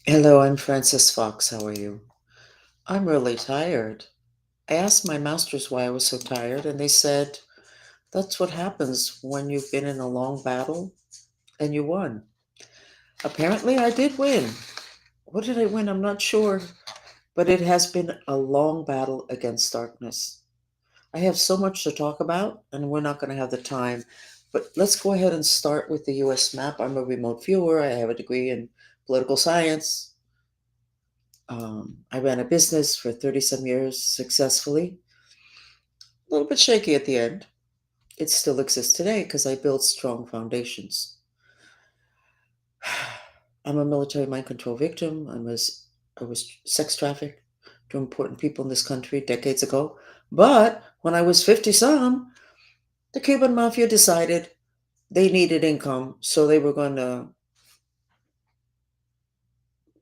Hello, I'm Francis Fox. How are you? I'm really tired. I asked my masters why I was so tired, and they said that's what happens when you've been in a long battle and you won. Apparently, I did win. What did I win? I'm not sure. But it has been a long battle against darkness. I have so much to talk about, and we're not going to have the time. But let's go ahead and start with the US map. I'm a remote viewer. I have a degree in political science. I ran a business for 30 some years successfully. A little bit shaky at the end. It still exists today because I built strong foundations. I'm a military mind control victim. I was sex trafficked to important people in this country decades ago. But when I was 50 some, the Cuban mafia decided they needed income, so they were going to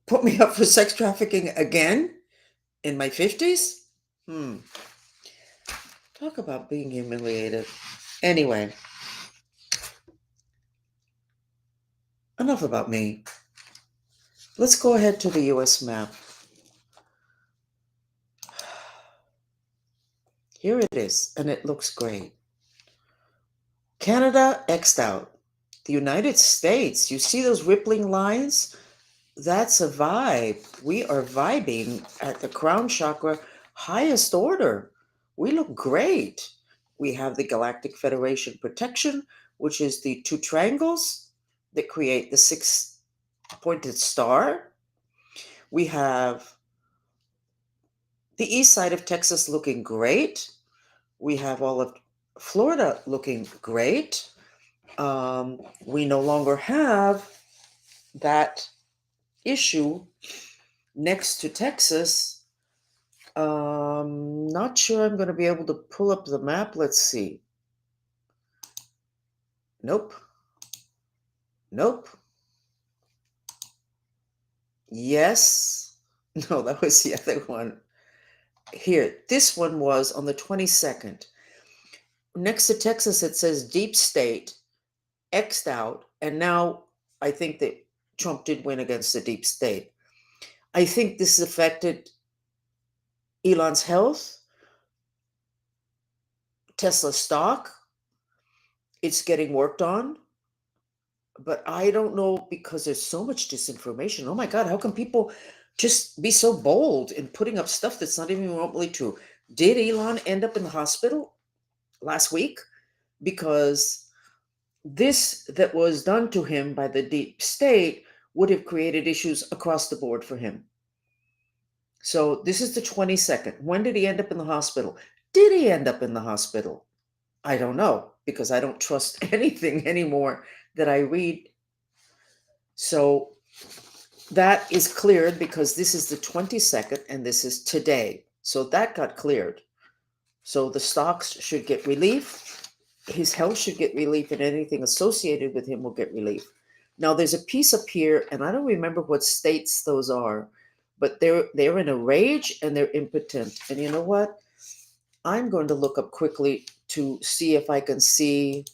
put me up for sex trafficking again in my 50s. Hmm. Talk about being humiliated. Anyway, enough about me. Let's go ahead to the US map. Here it is, and it looks great. Canada X'd out. The United States, you see those rippling lines? That's a vibe. We are vibing at the crown chakra highest order. We look great. We have the Galactic Federation protection, which is the two triangles that create the six pointed star. We have the east side of Texas looking great. We have all of Florida looking great. We no longer have that issue next to Texas. Not sure I'm going to be able to pull up the map. Let's see. Nope. Nope. Yes. No, that was the other one. Here, this one was on the 22nd. Next to Texas, it says deep state, X'd out, and now I think that Trump did win against the deep state. I think this affected Elon's health, Tesla stock. It's getting worked on, but I don't know because there's so much disinformation. Oh my God, how can people just be so bold in putting up stuff that's not even remotely true? Did Elon end up in the hospital last week? Because this that was done to him by the deep state would have created issues across the board for him. So this is the 22nd. When did he end up in the hospital? Did he end up in the hospital? I don't know because I don't trust anything anymore that I read. So that is cleared because this is the 22nd and this is today. So that got cleared. So the stocks should get relief. His health should get relief, and anything associated with him will get relief. Now there's a piece up here, and I don't remember what states those are, but they're in a rage and they're impotent. And you know what? I'm going to look up quickly to see if I can see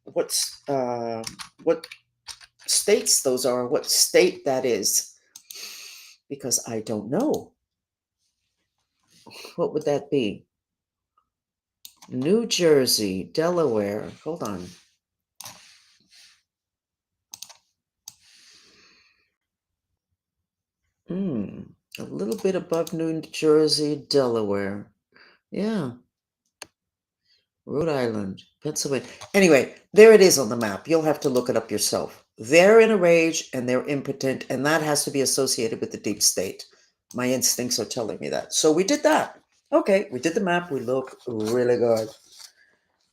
what's what states those are, what state that is, because I don't know. What would that be? New Jersey, Delaware. Hold on. A little bit above New Jersey, Delaware. Yeah, Rhode Island, Pennsylvania. Anyway, there it is on the map. You'll have to look it up yourself. They're in a rage and they're impotent, and that has to be associated with the deep state. My instincts are telling me that. So we did that. Okay, we did the map. We look really good.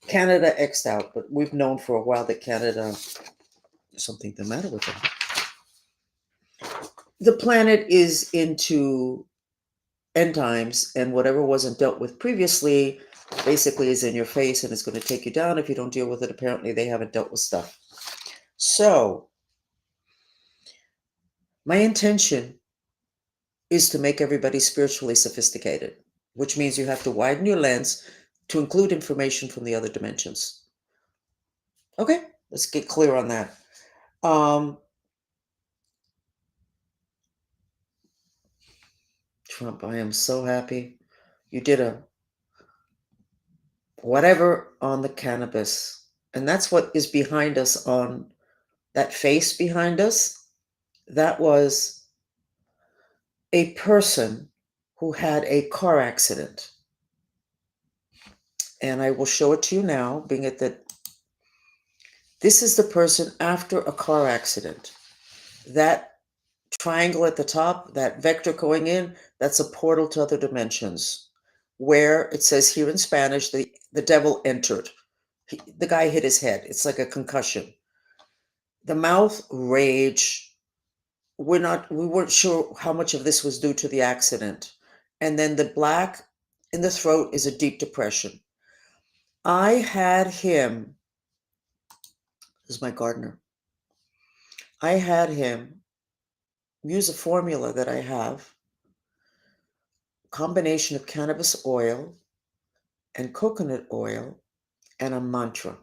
Canada X'd out, but we've known for a while that Canada, there's something the matter with them. The planet is into end times, and whatever wasn't dealt with previously basically is in your face and it's going to take you down if you don't deal with it. Apparently, they haven't dealt with stuff. So, my intention is to make everybody spiritually sophisticated, which means you have to widen your lens to include information from the other dimensions. Okay, let's get clear on that. Um, Trump, I am so happy. You did a whatever on the cannabis. And that's what is behind us on that face behind us. That was a person who had a car accident. And I will show it to you now, being it that this is the person after a car accident. That triangle at the top, that vector going in, that's a portal to other dimensions. Where it says here in Spanish, the devil entered. The guy hit his head. It's like a concussion. The mouth, rage. We weren't sure how much of this was due to the accident. And then the black in the throat is a deep depression. I had him, this is my gardener. I had him use a formula that I have, combination of cannabis oil and coconut oil and a mantra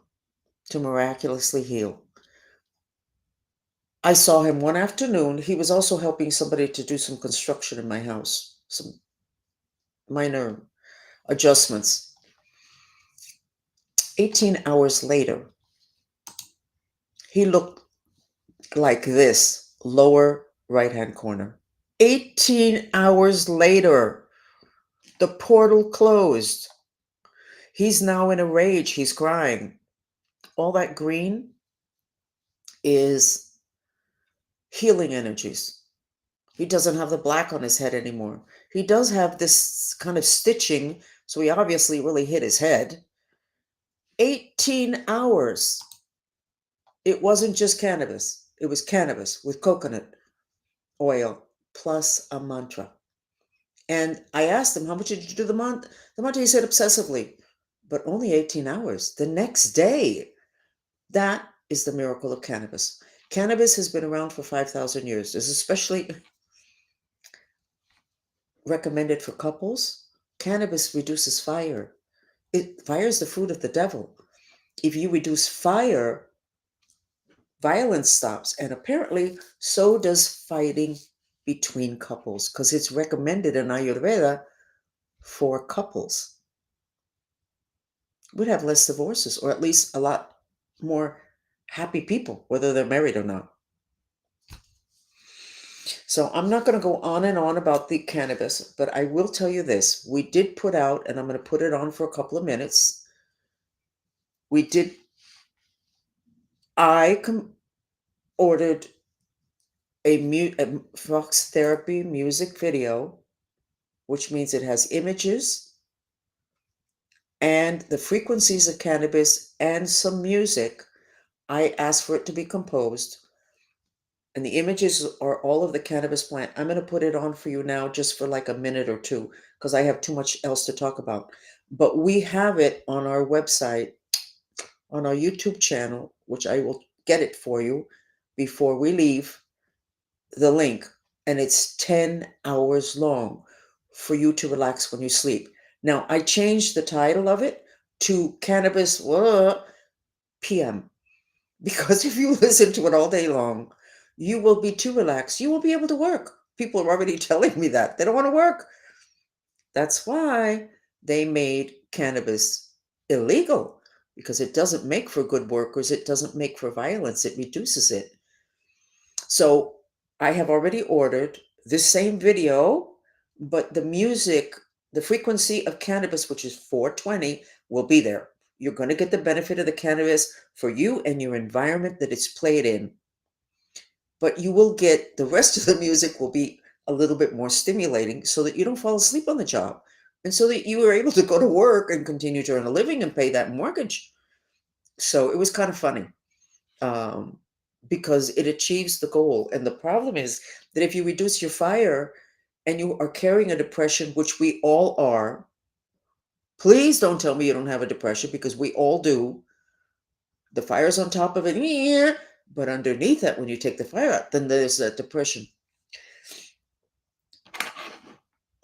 to miraculously heal. I saw him one afternoon. He was also helping somebody to do some construction in my house, some minor adjustments. 18 hours later, he looked like this, lower right-hand corner. 18 hours later, the portal closed. He's now in a rage. He's crying. All that green is healing energies. He doesn't have the black on his head anymore. He does have this kind of stitching, so he obviously really hit his head. 18 hours. It wasn't just cannabis. It was cannabis with coconut oil plus a mantra. And I asked him, how much did you do the mantra? The mantra, he said, obsessively, but only 18 hours. The next day, that is the miracle of cannabis. Cannabis has been around for 5,000 years. It's especially recommended for couples. Cannabis reduces fire. Fire is the fruit of the devil. If you reduce fire, violence stops. And apparently, so does fighting between couples, because it's recommended in Ayurveda for couples. We'd have less divorces, or at least a lot more happy people, whether they're married or not. So I'm not going to go on and on about the cannabis, but I will tell you this. We did put out, and I'm going to put it on for a couple of minutes. I ordered a Fox Therapy music video, which means it has images and the frequencies of cannabis and some music. I asked for it to be composed. And the images are all of the cannabis plant. I'm going to put it on for you now just for like a minute or two because I have too much else to talk about. But we have it on our website, on our YouTube channel, which I will get it for you before we leave, the link. And it's 10 hours long for you to relax when you sleep. Now, I changed the title of it to Cannabis PM. Because if you listen to it all day long, you will be too relaxed. You will be able to work. People are already telling me that. They don't want to work. That's why they made cannabis illegal, because it doesn't make for good workers. It doesn't make for violence. It reduces it. So I have already ordered this same video, but the music, the frequency of cannabis, which is 420, will be there. You're going to get the benefit of the cannabis for you and your environment that it's played in. But you will get the rest of the music will be a little bit more stimulating so that you don't fall asleep on the job and so that you are able to go to work and continue to earn a living and pay that mortgage. So it was kind of funny because it achieves the goal. And the problem is that if you reduce your fire and you are carrying a depression, which we all are, please don't tell me you don't have a depression because we all do. The fire's on top of it, yeah, but underneath that, when you take the fire out, then there's that depression.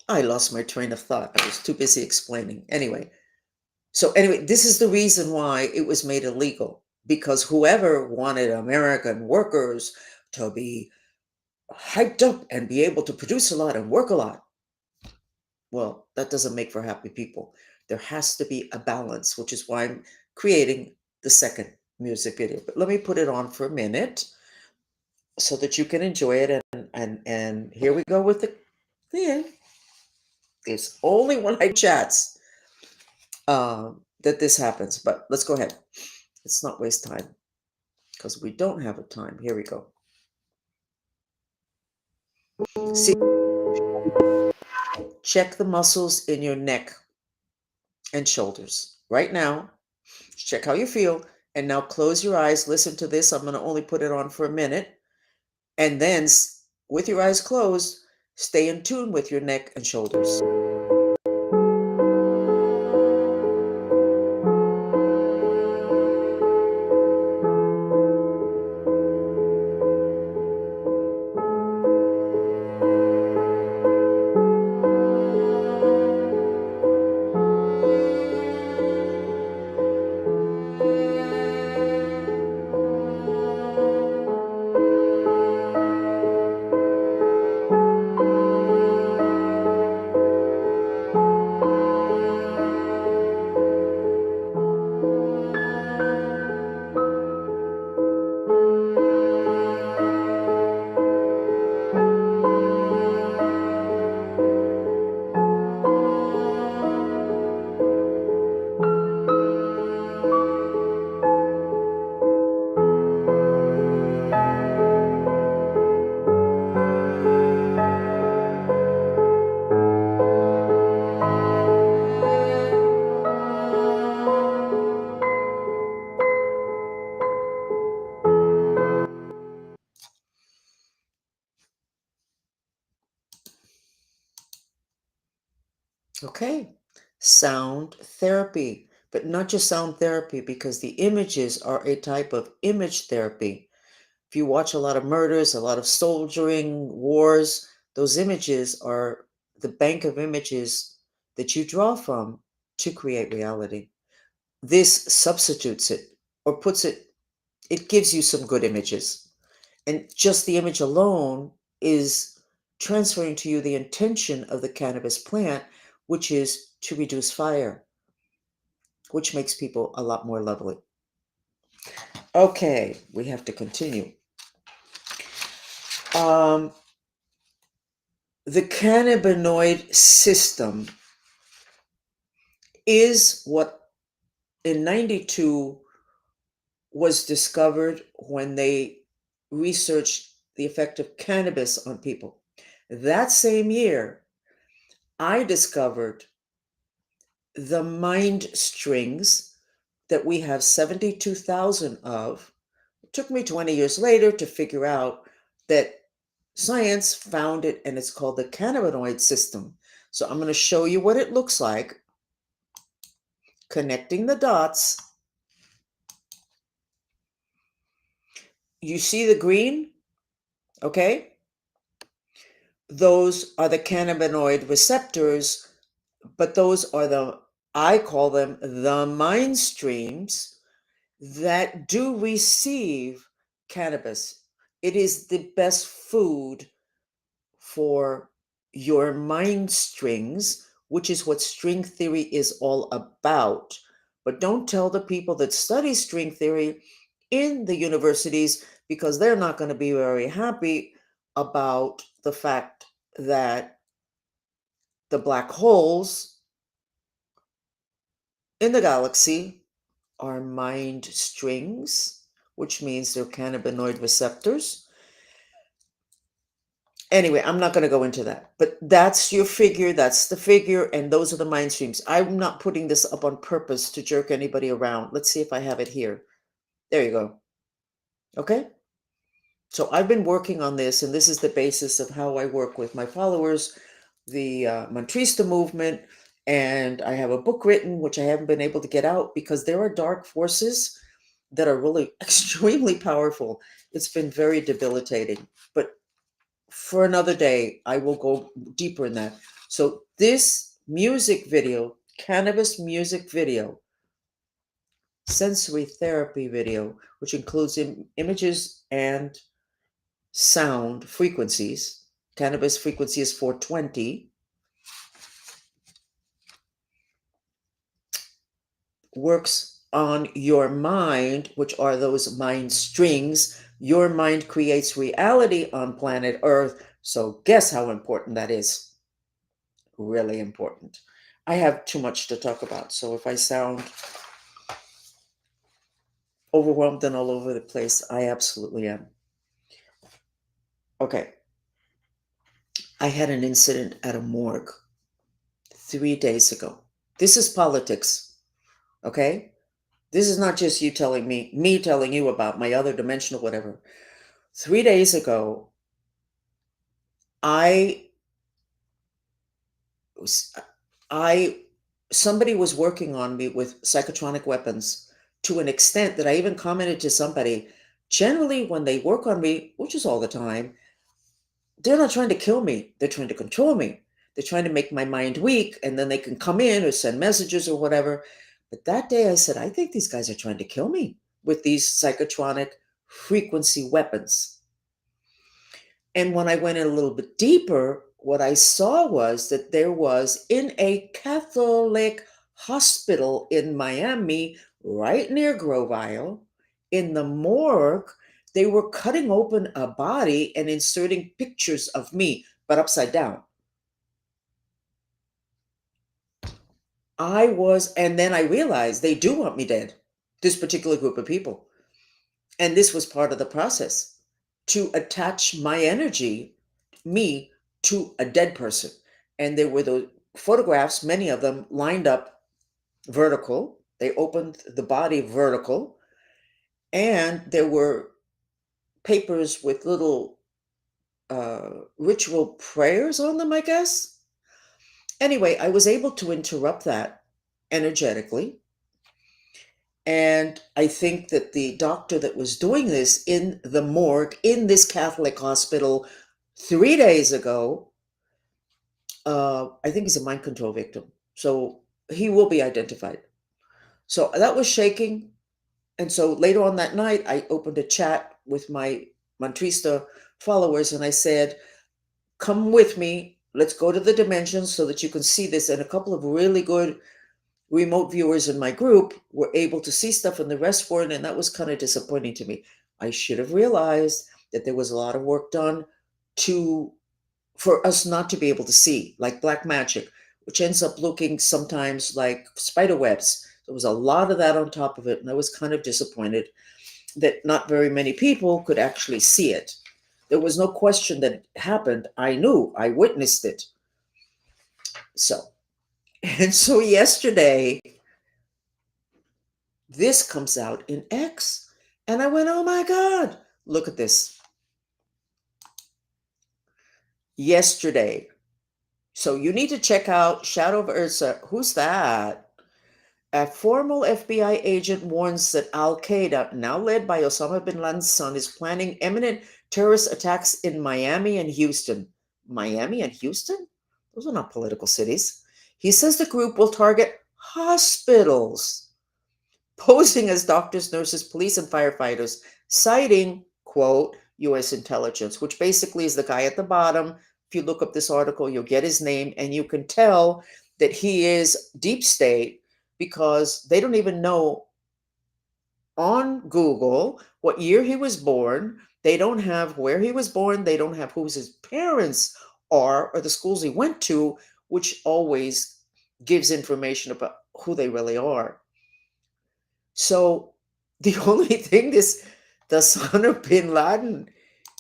I lost my train of thought. I was too busy explaining. Anyway, this is the reason why it was made illegal, because whoever wanted American workers to be hyped up and be able to produce a lot and work a lot, Well, that doesn't make for happy people. There has to be a balance, which is why I'm creating the second music video. But let me put it on for a minute so that you can enjoy it. And here we go with the thing. It's only when I chats that this happens. But let's go ahead. Let's not waste time because we don't have a time. Here we go. See, check the muscles in your neck and shoulders right now. Check how you feel. And now close your eyes. Listen to this. I'm going to only put it on for a minute. And then, with your eyes closed, stay in tune with your neck and shoulders. Okay, sound therapy, but not just sound therapy, because the images are a type of image therapy. If you watch a lot of murders, a lot of soldiering, wars, those images are the bank of images that you draw from to create reality. This substitutes it or puts it, it gives you some good images. And just the image alone is transferring to you the intention of the cannabis plant, which is to reduce fire, which makes people a lot more lovely. Okay, we have to continue. The cannabinoid system is what in 92 was discovered when they researched the effect of cannabis on people. That same year, I discovered the mind strings that we have 72,000 of. It took me 20 years later to figure out that science found it, and it's called the cannabinoid system. So I'm going to show you what it looks like, connecting the dots. You see the green? Okay. Those are the cannabinoid receptors, but those are I call them the mind streams that do receive cannabis. It is the best food for your mind strings, which is what string theory is all about. But don't tell the people that study string theory in the universities, because they're not going to be very happy about the fact that the black holes in the galaxy are mind strings, which means they're cannabinoid receptors. Anyway, I'm not going to go into that, but that's your figure. That's the figure. And those are the mind streams. I'm not putting this up on purpose to jerk anybody around. Let's see if I have it here. There you go. Okay. So I've been working on this, and this is the basis of how I work with my followers, the Mantrista movement. And I have a book written, which I haven't been able to get out because there are dark forces that are really extremely powerful. It's been very debilitating. But for another day, I will go deeper in that. So this music video, cannabis music video, sensory therapy video, which includes images and sound frequencies. Cannabis frequency is 420. works on your mind, which are those mind strings. Your mind creates reality on planet Earth. So, guess how important that is? Really important. I have too much to talk about. So, if I sound overwhelmed and all over the place, I absolutely am. Okay. I had an incident at a morgue 3 days ago. This is politics. Okay. This is not just you telling me telling you about my other dimension or whatever. 3 days ago, I was, I, somebody was working on me with psychotronic weapons to an extent that I even commented to somebody. Generally, when they work on me, which is all the time, they're not trying to kill me. They're trying to control me. They're trying to make my mind weak, and then they can come in or send messages or whatever. But that day I said, I think these guys are trying to kill me with these psychotronic frequency weapons. And when I went in a little bit deeper, what I saw was that there was in a Catholic hospital in Miami, right near Grove Isle, in the morgue, they were cutting open a body and inserting pictures of me, but upside down. And then I realized they do want me dead, this particular group of people. And this was part of the process to attach my energy, me, to a dead person. And there were those photographs, many of them lined up vertical. They opened the body vertical. And there were papers with little ritual prayers on them, I guess. Anyway, I was able to interrupt that energetically. And I think that the doctor that was doing this in the morgue in this Catholic hospital 3 days ago, I think he's a mind control victim. So he will be identified. So that was shaking. And so later on that night, I opened a chat with my Mantrista followers and I said, come with me. Let's go to the dimensions so that you can see this. And a couple of really good remote viewers in my group were able to see stuff and the rest weren't, and that was kind of disappointing to me. I should have realized that there was a lot of work done to for us not to be able to see, like black magic, which ends up looking sometimes like spider webs. There was a lot of that on top of it, and I was kind of disappointed that not very many people could actually see it. There was no question that it happened. I knew, I witnessed it. So, and so yesterday, this comes out in X. And I went, oh my God, look at this. Yesterday. So you need to check out Shadow of Ursa. Who's that? A former FBI agent warns that Al Qaeda, now led by Osama bin Laden's son, is planning imminent terrorist attacks in Miami and Houston. Miami and Houston? Those are not political cities. He says the group will target hospitals, posing as doctors, nurses, police, and firefighters, citing, quote, US intelligence, which basically is the guy at the bottom. If you look up this article, you'll get his name, and you can tell that he is deep state because they don't even know on Google what year he was born. They don't have where he was born. They don't have who his parents are or the schools he went to, which always gives information about who they really are. So the only thing the son of bin Laden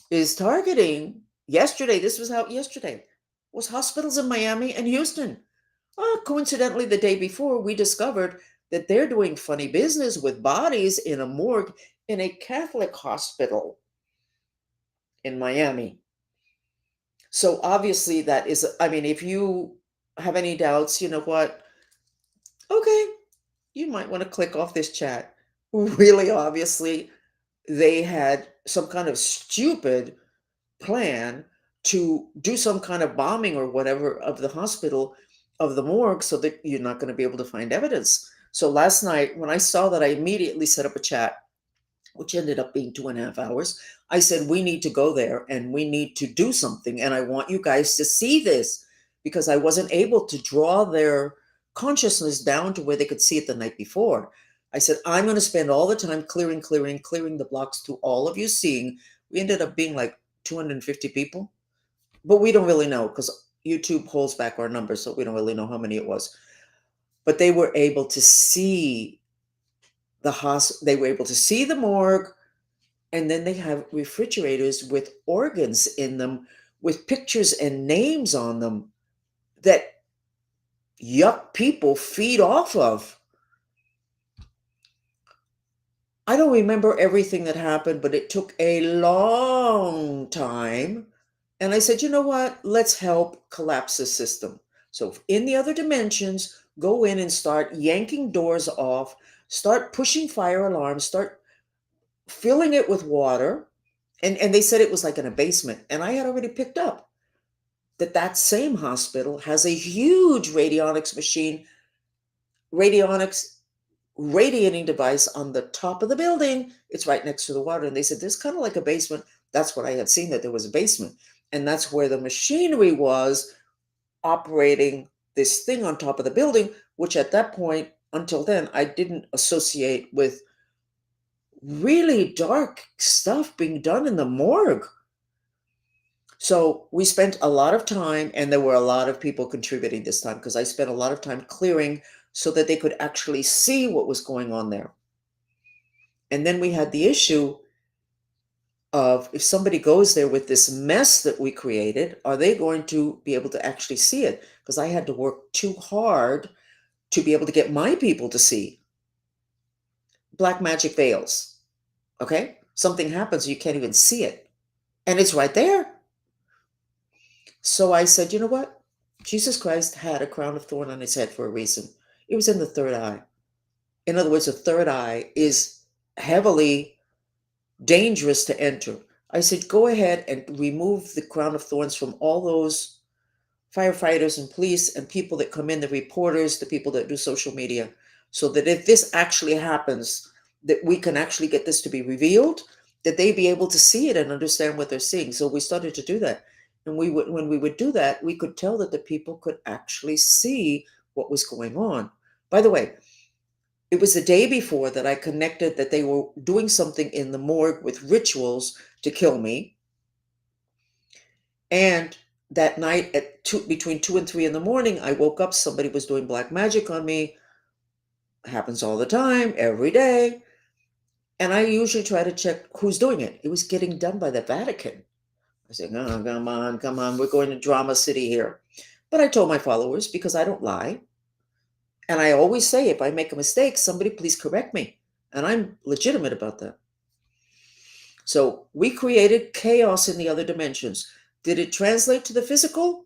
is targeting yesterday, this was out yesterday, was hospitals in Miami and Houston. Coincidentally, the day before, we discovered that they're doing funny business with bodies in a morgue in a Catholic hospital in Miami. So obviously, that is, I mean, if you have any doubts, you know what? Okay, you might want to click off this chat. Really, obviously, they had some kind of stupid plan to do some kind of bombing or whatever of the hospital, of the morgue, so that you're not going to be able to find evidence. So last night, when I saw that, I immediately set up a chat, which ended up being 2.5 hours. I said, we need to go there and we need to do something. And I want you guys to see this because I wasn't able to draw their consciousness down to where they could see it the night before. I said, I'm going to spend all the time clearing the blocks to all of you seeing. We ended up being like 250 people, but we don't really know because YouTube holds back our numbers, so we don't really know how many it was. But they were able to see they were able to see the morgue, and then they have refrigerators with organs in them with pictures and names on them that yuck people feed off of. I don't remember everything that happened, but it took a long time. And I said, you know what? Let's help collapse the system. So in the other dimensions, go in and start yanking doors off, start pushing fire alarms, start filling it with water. And they said it was like in a basement. And I had already picked up that that same hospital has a huge radionics radiating device on the top of the building. It's right next to the water. And they said, there's kind of like a basement. That's what I had seen, that there was a basement. And that's where the machinery was operating this thing on top of the building, which at that point, until then, I didn't associate with really dark stuff being done in the morgue. So we spent a lot of time, and there were a lot of people contributing this time because I spent a lot of time clearing so that they could actually see what was going on there. And then we had the issue of, if somebody goes there with this mess that we created, are they going to be able to actually see it? Because I had to work too hard to be able to get my people to see. Black magic veils. Okay? Something happens, you can't even see it. And it's right there. So I said, you know what? Jesus Christ had a crown of thorn on his head for a reason. It was in the third eye. In other words, the third eye is heavily dangerous to enter. I said, go ahead and remove the crown of thorns from all those firefighters and police and people that come in, the reporters, the people that do social media, so that if this actually happens, that we can actually get this to be revealed, that they be able to see it and understand what they're seeing. So we started to do that. And when we would do that, we could tell that the people could actually see what was going on. By the way, it was the day before that I connected that they were doing something in the morgue with rituals to kill me. And that night at between 2 and 3 in the morning, I woke up, somebody was doing black magic on me. It happens all the time, every day. And I usually try to check who's doing it. It was getting done by the Vatican. I said, oh, come on, we're going to Drama City here. But I told my followers, because I don't lie, and I always say, if I make a mistake, somebody please correct me. And I'm legitimate about that. So we created chaos in the other dimensions. Did it translate to the physical?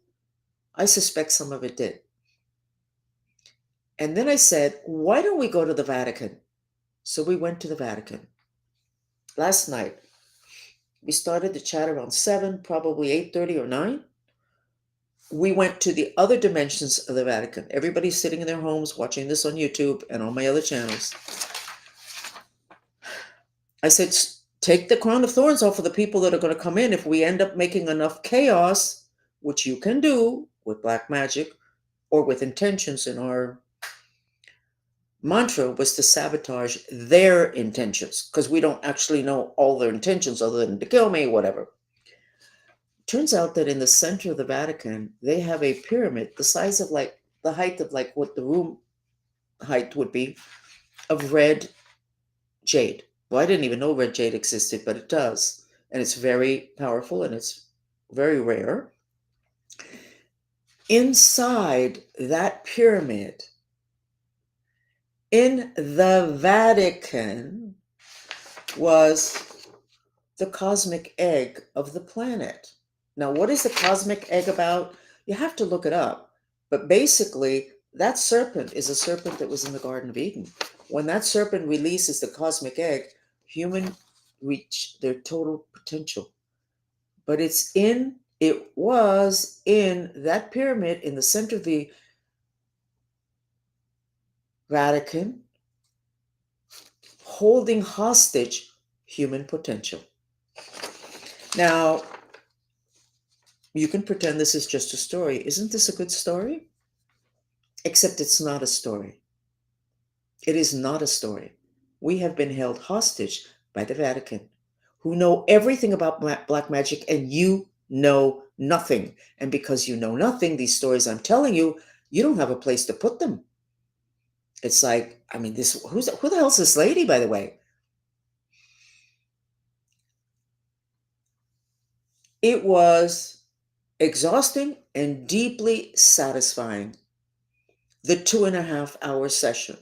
I suspect some of it did. And then I said, why don't we go to the Vatican? So we went to the Vatican. Last night, we started the chat around 7, probably 8:30 or 9. We went to the other dimensions of the Vatican. Everybody's sitting in their homes watching this on YouTube and on my other channels. I said, take the crown of thorns off of the people that are going to come in. If we end up making enough chaos, which you can do with black magic or with intentions, in our mantra was to sabotage their intentions, because we don't actually know all their intentions other than to kill me, whatever. Turns out that in the center of the Vatican, they have a pyramid the size of like the height of like what the room height would be of red jade. Well, I didn't even know red jade existed, but it does. And it's very powerful and it's very rare. Inside that pyramid, in the Vatican, was the cosmic egg of the planet. Now, what is the cosmic egg about? You have to look it up. But basically, that serpent is a serpent that was in the Garden of Eden. When that serpent releases the cosmic egg, humans reach their total potential. But it was in that pyramid in the center of the Vatican, holding hostage human potential. Now, you can pretend this is just a story. Isn't this a good story? Except it's not a story. It is not a story. We have been held hostage by the Vatican, who know everything about black magic, and you know nothing. And because you know nothing, these stories I'm telling you, you don't have a place to put them. It's like, I mean, who the hell's this lady, by the way? It was exhausting and deeply satisfying. The 2.5 hour session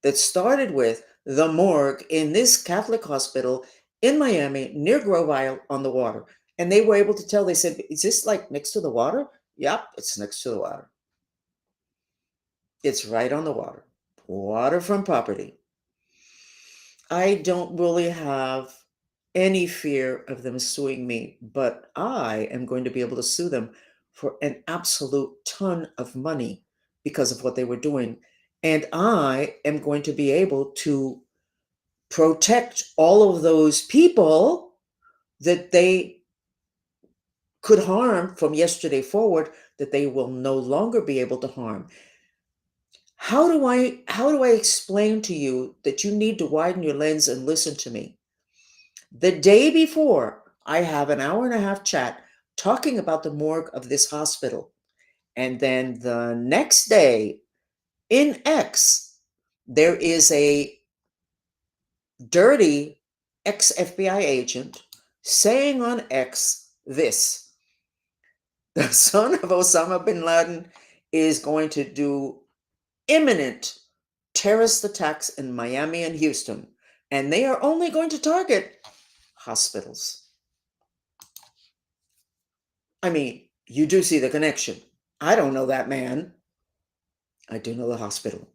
that started with the morgue in this Catholic hospital in Miami near Grove Isle on the water. And they were able to tell, they said, is this like next to the water? Yep, it's next to the water. It's right on the water. Waterfront property. I don't really have any fear of them suing me, but I am going to be able to sue them for an absolute ton of money because of what they were doing. And I am going to be able to protect all of those people that they could harm from yesterday forward, that they will no longer be able to harm. How do I explain to you that you need to widen your lens and listen to me? The day before, I have an hour and a half chat talking about the morgue of this hospital. And then the next day in X, there is a dirty ex FBI agent saying on X this: the son of Osama bin Laden is going to do imminent terrorist attacks in Miami and Houston, and they are only going to target hospitals. I mean, you do see the connection. I don't know that man. I do know the hospital.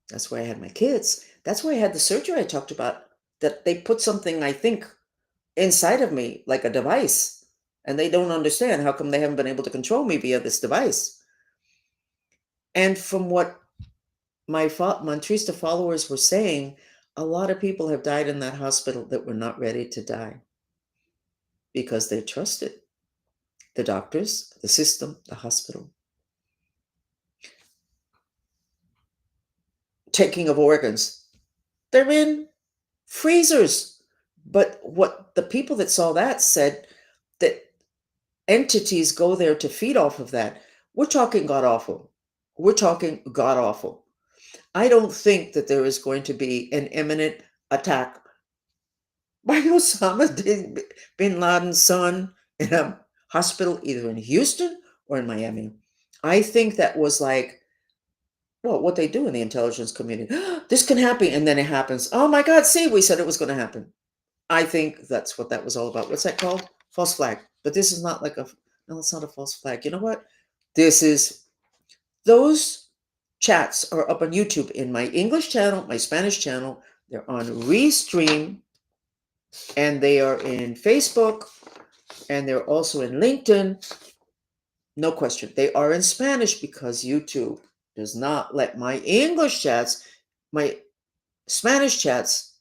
That's where I had my kids. That's where I had the surgery I talked about. That they put something, I think, inside of me, like a device. And they don't understand how come they haven't been able to control me via this device. And from what my Mantrista followers were saying, a lot of people have died in that hospital that were not ready to die because they trusted the doctors, the system, the hospital. Taking of organs, they're in freezers. But what the people that saw that said, that entities go there to feed off of that. We're talking god awful. We're talking god awful. I don't think that there is going to be an imminent attack by Osama bin Laden's son in a hospital, either in Houston or in Miami. I think that was like, well, what they do in the intelligence community. This can happen, and then it happens. Oh my God, see, we said it was going to happen. I think that's what that was all about. What's that called? False flag. But this is not like no, it's not a false flag. You know what? Those chats are up on YouTube in my English channel, my Spanish channel. They're on Restream, and they are in Facebook, and they're also in LinkedIn. No question. They are in Spanish because YouTube does not let my English chats, my Spanish chats,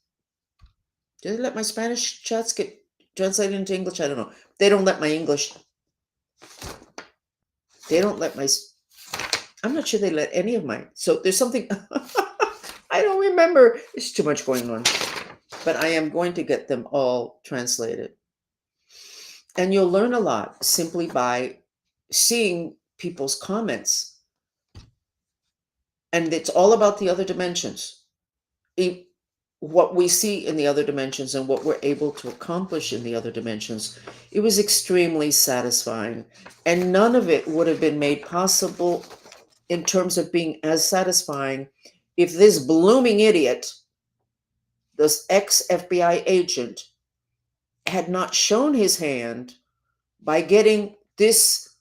did they let my Spanish chats get translated into English? I don't know. They don't let my English, they don't let my, I'm not sure they let any of mine. So there's something, I don't remember. There's too much going on. But I am going to get them all translated. And you'll learn a lot simply by seeing people's comments. And it's all about the other dimensions. What we see in the other dimensions and what we're able to accomplish in the other dimensions. It was extremely satisfying. And none of it would have been made possible in terms of being as satisfying if this blooming idiot, this ex-FBI agent, had not shown his hand by getting this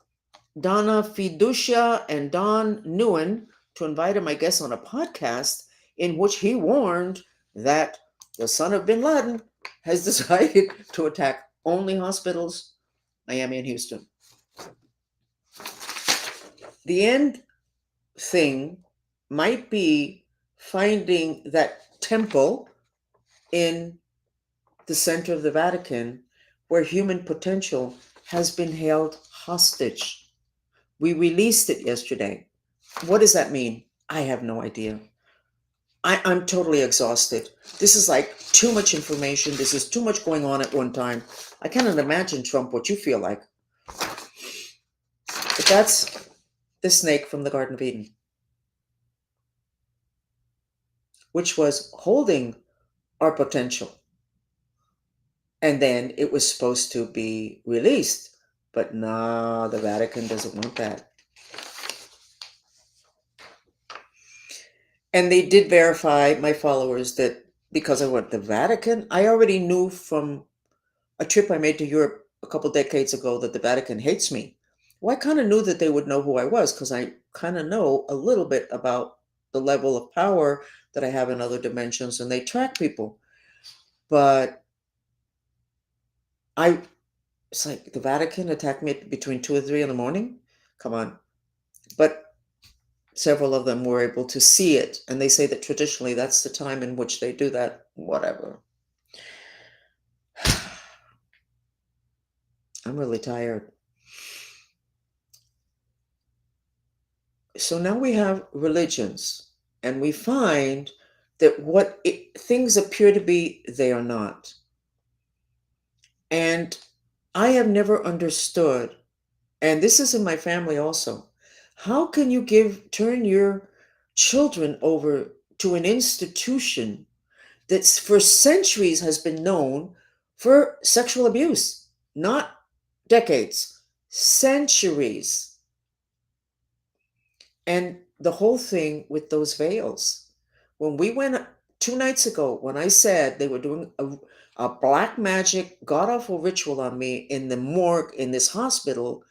Donna Fiducia and Don Nguyen to invite him, I guess, on a podcast in which he warned that the son of bin Laden has decided to attack only hospitals, Miami and Houston. The end thing might be finding that temple in the center of the Vatican where human potential has been held hostage. We released it yesterday. What does that mean? I have no idea. I'm totally exhausted. This is like too much information. This is too much going on at one time. I cannot imagine, Trump, what you feel like. But that's the snake from the Garden of Eden, which was holding our potential. And then it was supposed to be released. But nah, the Vatican doesn't want that. And they did verify, my followers, that because I went to the Vatican, I already knew from a trip I made to Europe a couple decades ago that the Vatican hates me. Well, I kind of knew that they would know who I was because I kind of know a little bit about the level of power that I have in other dimensions, and they track people. But I, it's like the Vatican attacked me between 2 and 3 in the morning. Come on. But several of them were able to see it, and they say that traditionally that's the time in which they do that. Whatever. I'm really tired. So now we have religions, and we find that things appear to be, they are not. And I have never understood, and this is in my family also, how can you turn your children over to an institution that for centuries has been known for sexual abuse? Not decades, centuries. And the whole thing with those veils. When we went 2 nights ago, when I said they were doing a black magic, god awful ritual on me in the morgue in this hospital,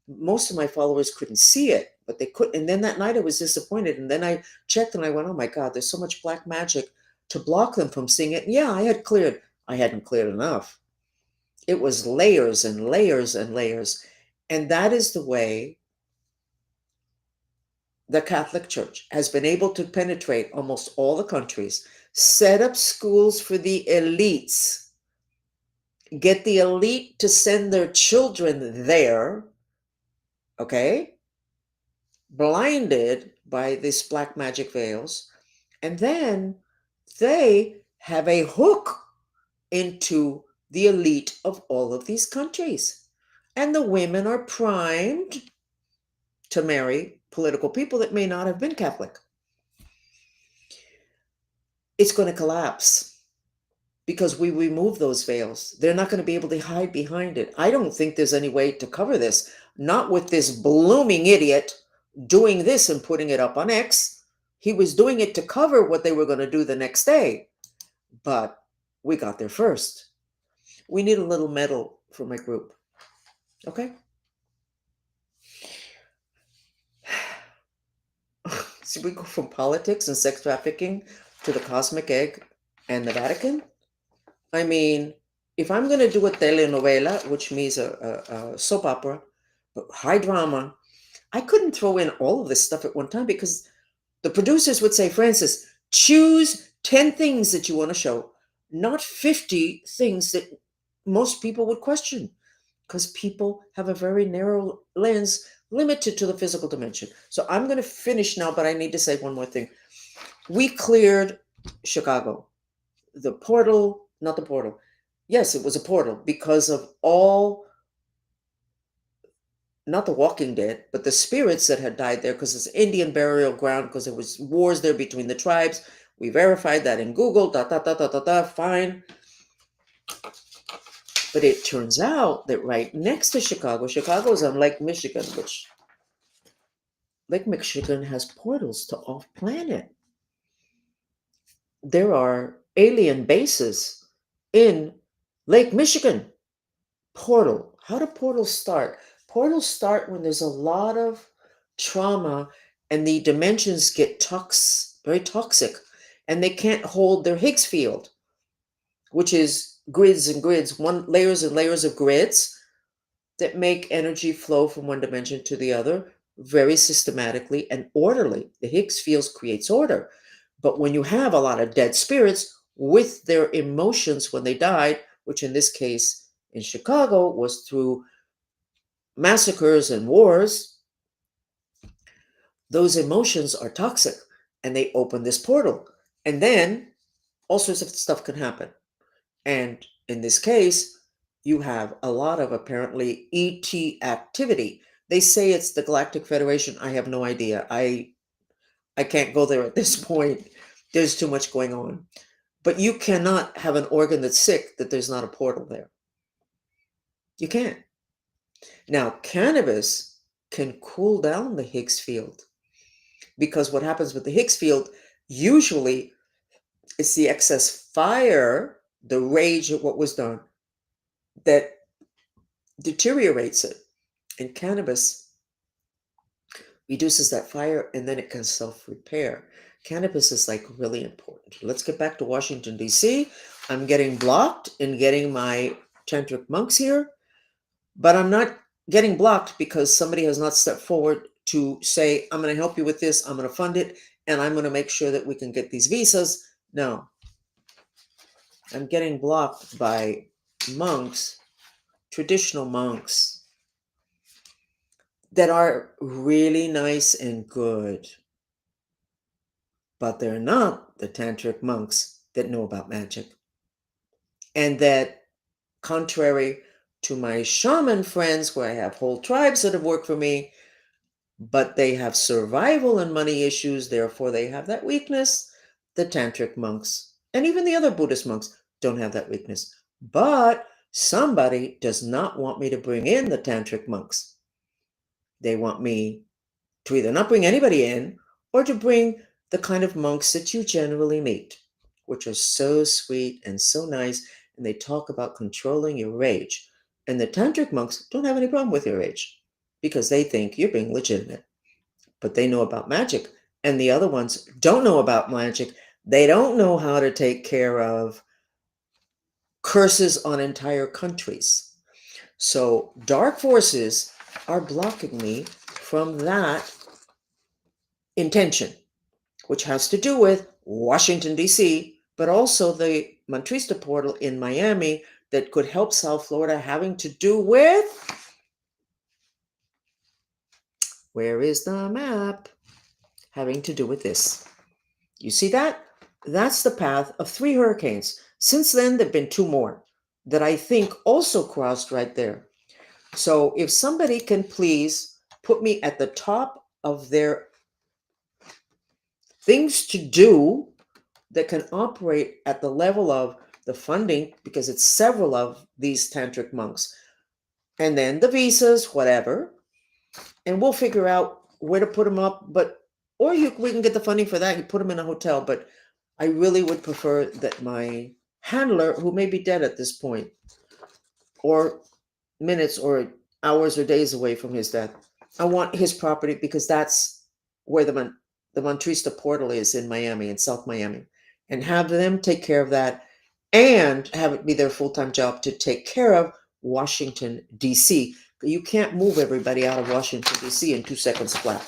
most of my followers couldn't see it, but they could. And then that night I was disappointed. And then I checked and I went, oh my God, there's so much black magic to block them from seeing it. And yeah, I hadn't cleared enough. It was layers and layers and layers. And that is the way the Catholic Church has been able to penetrate almost all the countries, set up schools for the elites, get the elite to send their children there, okay, blinded by these black magic veils, and then they have a hook into the elite of all of these countries. And the women are primed to marry political people that may not have been Catholic. It's going to collapse because we remove those veils. They're not going to be able to hide behind it. I don't think there's any way to cover this. Not with this blooming idiot doing this and putting it up on X. He was doing it to cover what they were going to do the next day. But we got there first. We need a little medal for my group. Okay? So we go from politics and sex trafficking to the cosmic egg and the Vatican. I mean, if I'm going to do a telenovela, which means a soap opera, but high drama, I couldn't throw in all of this stuff at one time because the producers would say, Francis, choose 10 things that you want to show, not 50 things that most people would question, because people have a very narrow lens limited to the physical dimension. So I'm going to finish now, but I need to say one more thing. We cleared Chicago. The portal, not the portal. Yes, it was a portal because of all, not the Walking Dead, but the spirits that had died there because it's Indian burial ground because there was wars there between the tribes. We verified that in Google, fine. But it turns out that right next to Chicago is on Lake Michigan, which Lake Michigan has portals to off planet. There are alien bases in Lake Michigan. Portal. How do portals start? Portals start when there's a lot of trauma and the dimensions get very toxic, and they can't hold their Higgs field, which is grids and grids, layers and layers of grids that make energy flow from one dimension to the other very systematically and orderly. The Higgs field creates order. But when you have a lot of dead spirits with their emotions when they died, which in this case in Chicago was through massacres and wars, those emotions are toxic and they open this portal. And then all sorts of stuff can happen. And in this case, you have a lot of apparently ET activity. They say it's the Galactic Federation. I have no idea. I can't go there at this point. There's too much going on. But you cannot have an organ that's sick that there's not a portal there. You can't. Now, cannabis can cool down the Higgs field because what happens with the Higgs field usually it's the excess fire, the rage of what was done, that deteriorates it. And cannabis reduces that fire and then it can self repair. Cannabis is like really important. Let's get back to Washington, D.C. I'm getting blocked in getting my tantric monks here, but I'm not getting blocked because somebody has not stepped forward to say, I'm going to help you with this, I'm going to fund it, and I'm going to make sure that we can get these visas. No, I'm getting blocked by monks, traditional monks, that are really nice and good, but they're not the tantric monks that know about magic. And that, contrary to my shaman friends, where I have whole tribes that have worked for me, but they have survival and money issues, therefore they have that weakness. The tantric monks, and even the other Buddhist monks, don't have that weakness. But somebody does not want me to bring in the tantric monks. They want me to either not bring anybody in or to bring the kind of monks that you generally meet, which are so sweet and so nice, and they talk about controlling your rage. And the tantric monks don't have any problem with your rage because they think you're being legitimate, but they know about magic. And the other ones don't know about magic. They don't know how to take care of curses on entire countries. So dark forces are blocking me from that intention, which has to do with Washington, D.C., but also the Mantrista portal in Miami that could help South Florida, having to do with, where is the map? Having to do with this. You see that? That's the path of 3 hurricanes. Since then, there have been 2 more that I think also crossed right there. So if somebody can please put me at the top of their things to do that can operate at the level of the funding, because it's several of these tantric monks, and then the visas, whatever, and we'll figure out where to put them up. But we can get the funding for that. You put them in a hotel. But I really would prefer that my handler, who may be dead at this point, or minutes or hours or days away from his death, I want his property because that's where the Montrista portal is in Miami, in South Miami, and have them take care of that and have it be their full-time job to take care of Washington, D.C. You can't move everybody out of Washington, D.C. in 2 seconds flat.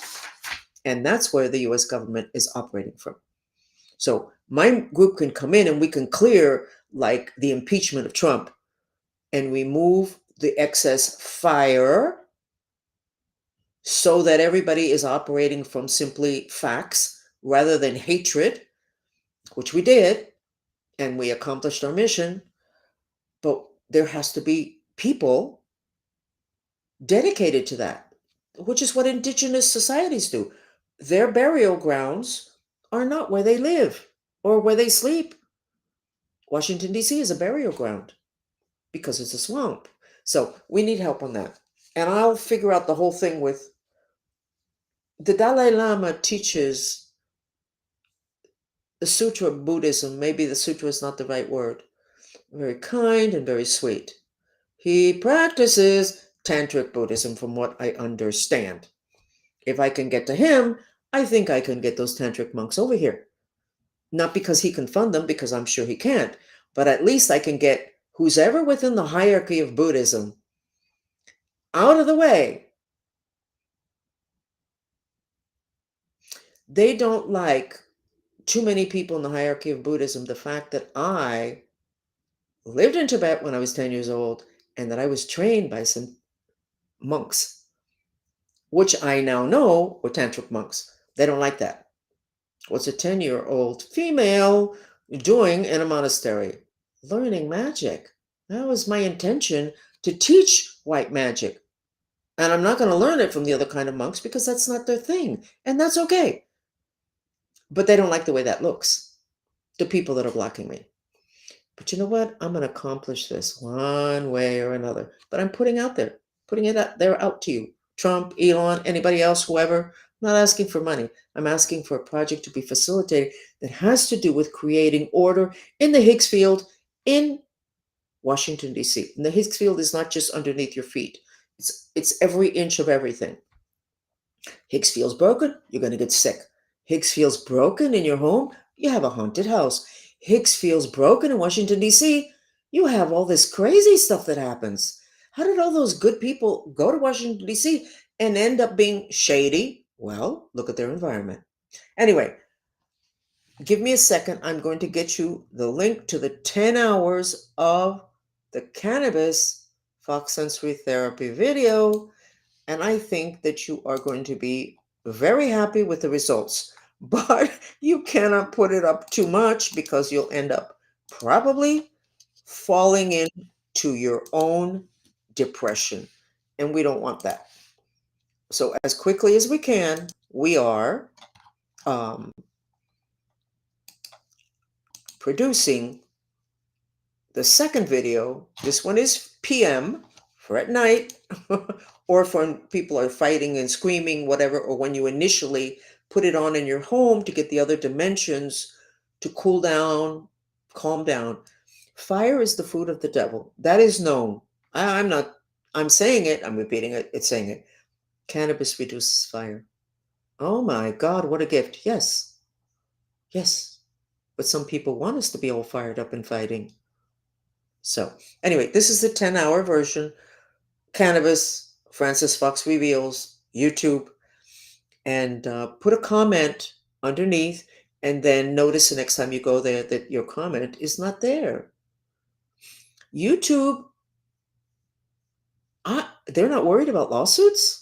And that's where the U.S. government is operating from. So my group can come in and we can clear like the impeachment of Trump and remove the excess fire so that everybody is operating from simply facts rather than hatred, which we did, and we accomplished our mission. But there has to be people dedicated to that, which is what indigenous societies do. Their burial grounds are not where they live or where they sleep. Washington, D.C. is a burial ground because it's a swamp. So we need help on that. And I'll figure out the whole thing with the Dalai Lama teaches the Sutra Buddhism. Maybe the sutra is not the right word. Very kind and very sweet. He practices Tantric Buddhism from what I understand. If I can get to him, I think I can get those Tantric monks over here. Not because he can fund them, because I'm sure he can't, but at least I can get who's ever within the hierarchy of Buddhism out of the way. They don't like too many people in the hierarchy of Buddhism the fact that I lived in Tibet when I was 10 years old and that I was trained by some monks which I now know were tantric monks. They don't like that. What's a 10-year-old female doing in a monastery? Learning magic. That was my intention, to teach white magic. And I'm not going to learn it from the other kind of monks because that's not their thing. And that's okay. But they don't like the way that looks, the people that are blocking me. But you know what? I'm going to accomplish this one way or another. But I'm putting it out there out to you. Trump, Elon, anybody else, whoever. I'm not asking for money. I'm asking for a project to be facilitated that has to do with creating order in the Higgs field in Washington, D.C. And the Higgs field is not just underneath your feet. It's every inch of everything. Higgs field's broken, you're going to get sick. Higgs field's broken in your home, you have a haunted house. Higgs field's broken in Washington, D.C., you have all this crazy stuff that happens. How did all those good people go to Washington, D.C. and end up being shady? Well, look at their environment. Anyway, give me a second. I'm going to get you the link to the 10 hours of the Cannabis Fox Sensory Therapy video. And I think that you are going to be very happy with the results. But you cannot put it up too much because you'll end up probably falling into your own depression. And we don't want that. So, as quickly as we can, we are producing the second video. This one is PM for at night, or for when people are fighting and screaming, whatever, or when you initially put it on in your home to get the other dimensions to cool down, calm down. Fire is the food of the devil. That is known. I'm not, I'm saying it, I'm repeating it, it's saying it. Cannabis reduces fire. Oh my God, what a gift. Yes, yes. But some people want us to be all fired up and fighting. So, anyway, this is the 10-hour version. Cannabis, Francis Fox Reveals, YouTube, and put a comment underneath, and then notice the next time you go there that your comment is not there. YouTube, they're not worried about lawsuits.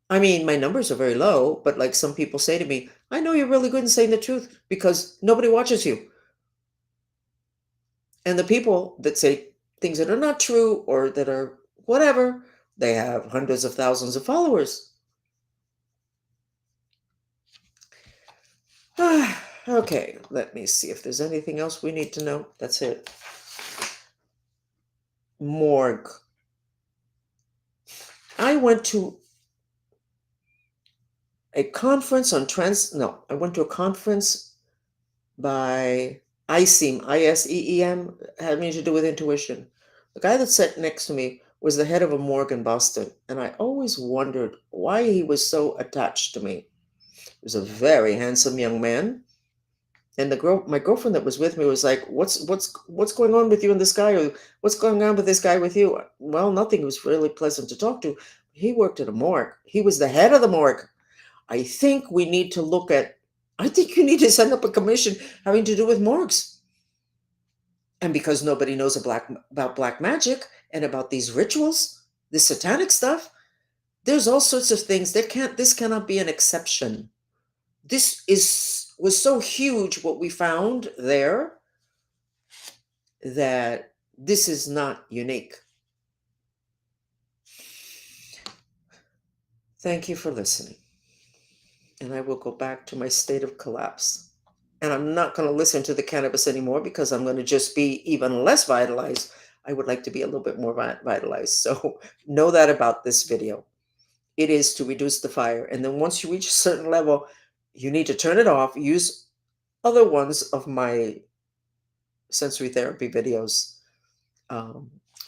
I mean, my numbers are very low, but like some people say to me, I know you're really good in saying the truth because nobody watches you. And the people that say things that are not true or that are whatever, they have hundreds of thousands of followers. Okay, let me see if there's anything else we need to know. That's it. Morgue. I went to a conference on I went to a conference by ISEEM, ISEEM, having to do with intuition. The guy that sat next to me was the head of a morgue in Boston, and I always wondered why he was so attached to me. He was a very handsome young man. And my girlfriend that was with me was like, what's going on with you and this guy? Or what's going on with this guy with you? Well, nothing. He was really pleasant to talk to. He worked at a morgue. He was the head of the morgue. I think we need to look at, I think you need to set up a commission having to do with morgues. And because nobody knows about black magic and about these rituals, this satanic stuff, there's all sorts of things. This cannot be an exception. Was so huge what we found there that this is not unique. Thank you for listening. And I will go back to my state of collapse. And I'm not going to listen to the cannabis anymore because I'm going to just be even less vitalized. I would like to be a little bit more vitalized. So know that about this video. It is to reduce the fire. And then once you reach a certain level, you need to turn it off. Use other ones of my sensory therapy videos,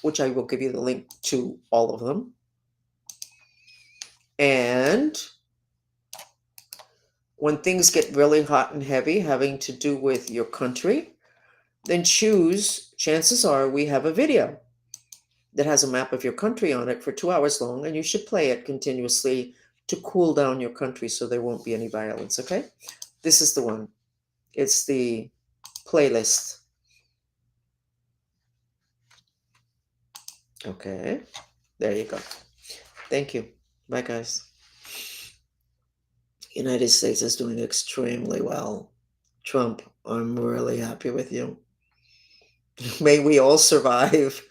which I will give you the link to all of them. And when things get really hot and heavy, having to do with your country, then chances are we have a video that has a map of your country on it for 2 hours long, and you should play it continuously to cool down your country so there won't be any violence, okay? This is the one. It's the playlist. Okay, there you go. Thank you. Bye, guys. United States is doing extremely well. Trump, I'm really happy with you. May we all survive.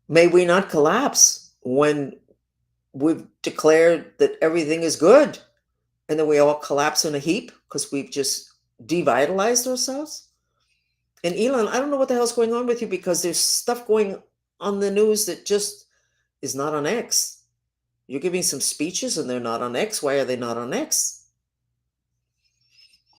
May we not collapse when we've declared that everything is good and then we all collapse in a heap because we've just devitalized ourselves. And Elon, I don't know what the hell's going on with you because there's stuff going on the news that just is not on X. You're giving some speeches and they're not on X. Why are they not on X?